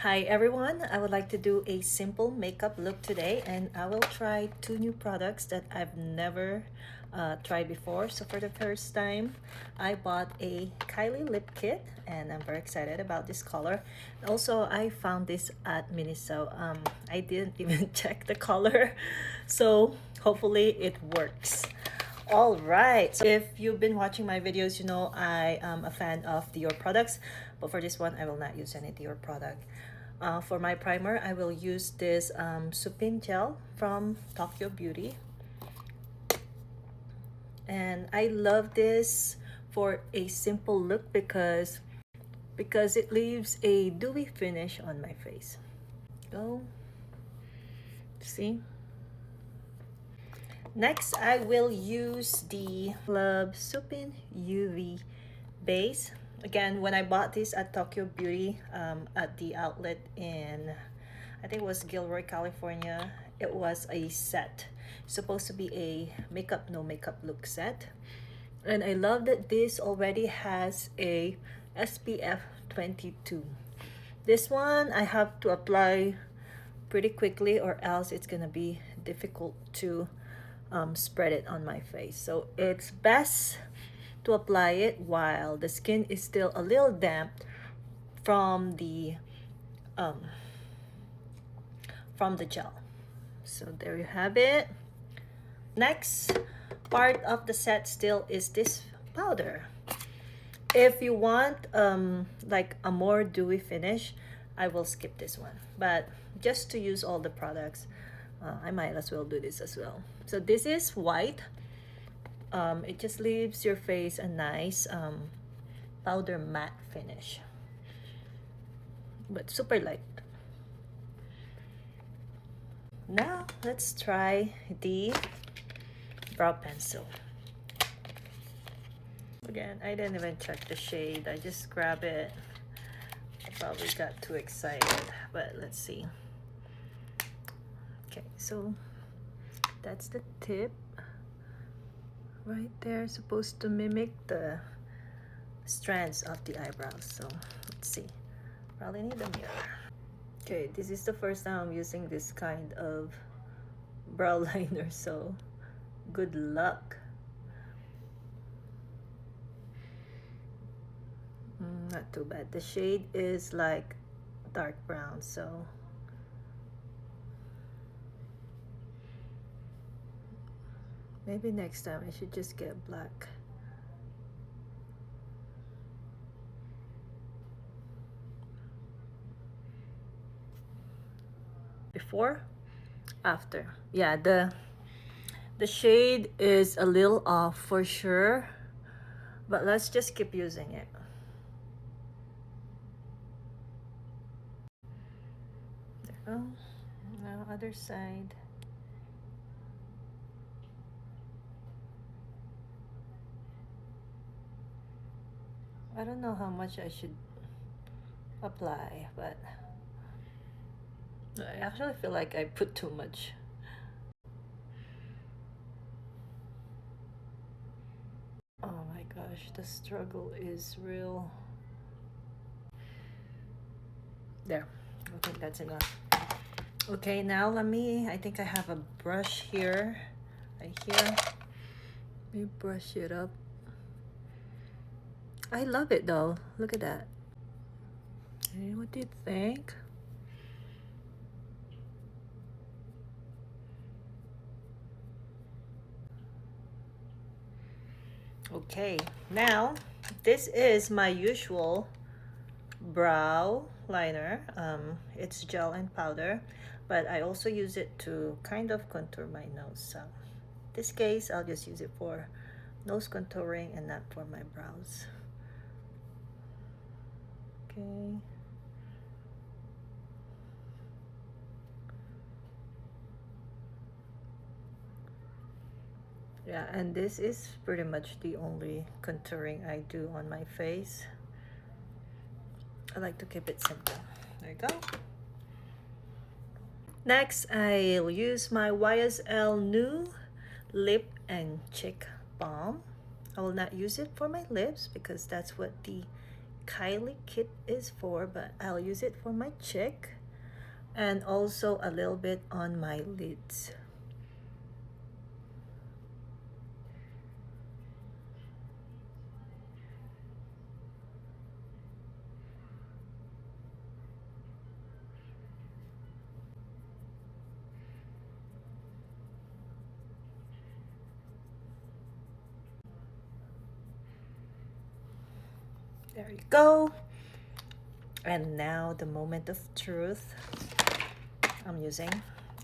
Hi everyone, I would like to do a simple makeup look today, and I will try two new products that I've never tried before. So for the first time, I bought a Kylie Lip Kit and I'm very excited about this color. Also, I found this at Miniso. I didn't even check the color, so hopefully it works. All right, so if you've been watching my videos, you know I am a fan of Dior products, but for this one I will not use any Dior product. For my primer, I will use this Supin gel from Tokyo Beauty, and I love this for a simple look because it leaves a dewy finish on my face. Go, see. Next, I will use the Club Supin UV base. Again, when I bought this at Tokyo Beauty at the outlet in, I think it was Gilroy, California, it was a set. It's supposed to be a makeup, no makeup look set. And I love that this already has a SPF 22. This one I have to apply pretty quickly or else it's gonna be difficult to spread it on my face. So it's best to apply it while the skin is still a little damp from the um, gel. So there you have it. Next part of the set still is this powder. If you want like a more dewy finish, I will skip this one, but just to use all the products, I might as well do this as well. So this is white. It just leaves your face a nice powder matte finish, but super light. Now let's try the brow pencil. Again, I didn't even check the shade, I just grab it. I probably got too excited, but let's see. Okay, so that's the tip right there, supposed to mimic the strands of the eyebrows. So let's see, probably need a mirror. Okay, this is the first time I'm using this kind of brow liner, so good luck. Not too bad. The shade is like dark brown, so maybe next time I should just get black. Before, after. Yeah, the shade is a little off for sure, but let's just keep using it. There we go. Now other side. I don't know how much I should apply, but I actually feel like I put too much. Oh my gosh, the struggle is real. There, I think that's enough. Okay, now I think I have a brush here, right here. Let me brush it up. I love it though, look at that. Hey, what do you think? Okay, now this is my usual brow liner. It's gel and powder, but I also use it to kind of contour my nose. So in this case, I'll just use it for nose contouring and not for my brows. Okay. Yeah, and this is pretty much the only contouring I do on my face. I like to keep it simple. There you go. Next, I'll use my YSL New Lip and Cheek Balm. I will not use it for my lips because that's what the Kylie Kit is for, but I'll use it for my cheek and also a little bit on my lids. There you go. And now the moment of truth. I'm using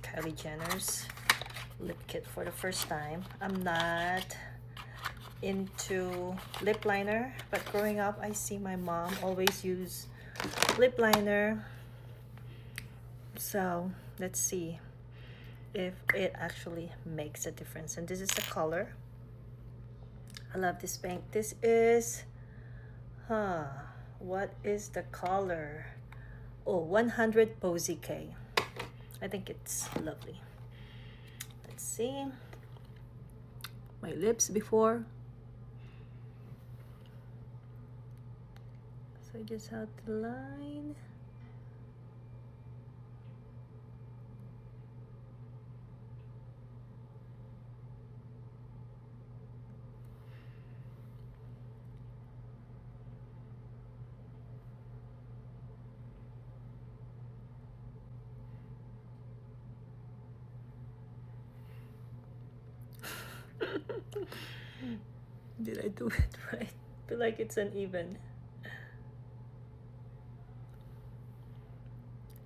Kylie Jenner's Lip Kit for the first time. I'm not into lip liner, but growing up I see my mom always use lip liner. So let's see if it actually makes a difference. And this is the color. I love this pink. This is what is the color? Oh, 100 Posy K. I think it's lovely. Let's see my lips before. So I just have the line. Did I do it right? I feel like it's uneven.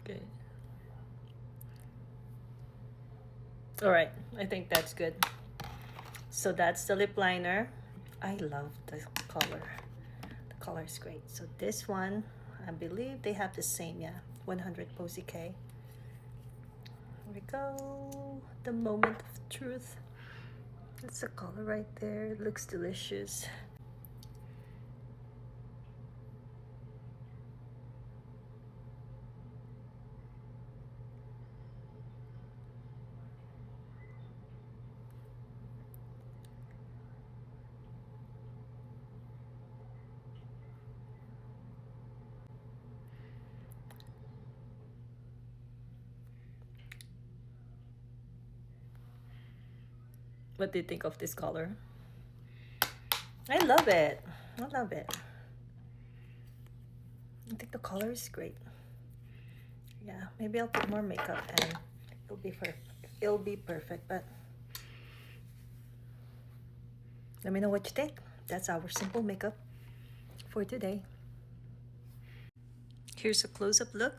Okay. All right, I think that's good. So that's the lip liner. I love the color. The color is great. So this one, I believe they have the same, yeah, 100 Posy K. Here we go. The moment of truth. That's the color right there. It looks delicious. What do you think of this color? I love it. I love it. I think the color is great. Yeah, maybe I'll put more makeup and it'll be perfect. It'll be perfect, but let me know what you think. That's our simple makeup for today. Here's a close-up look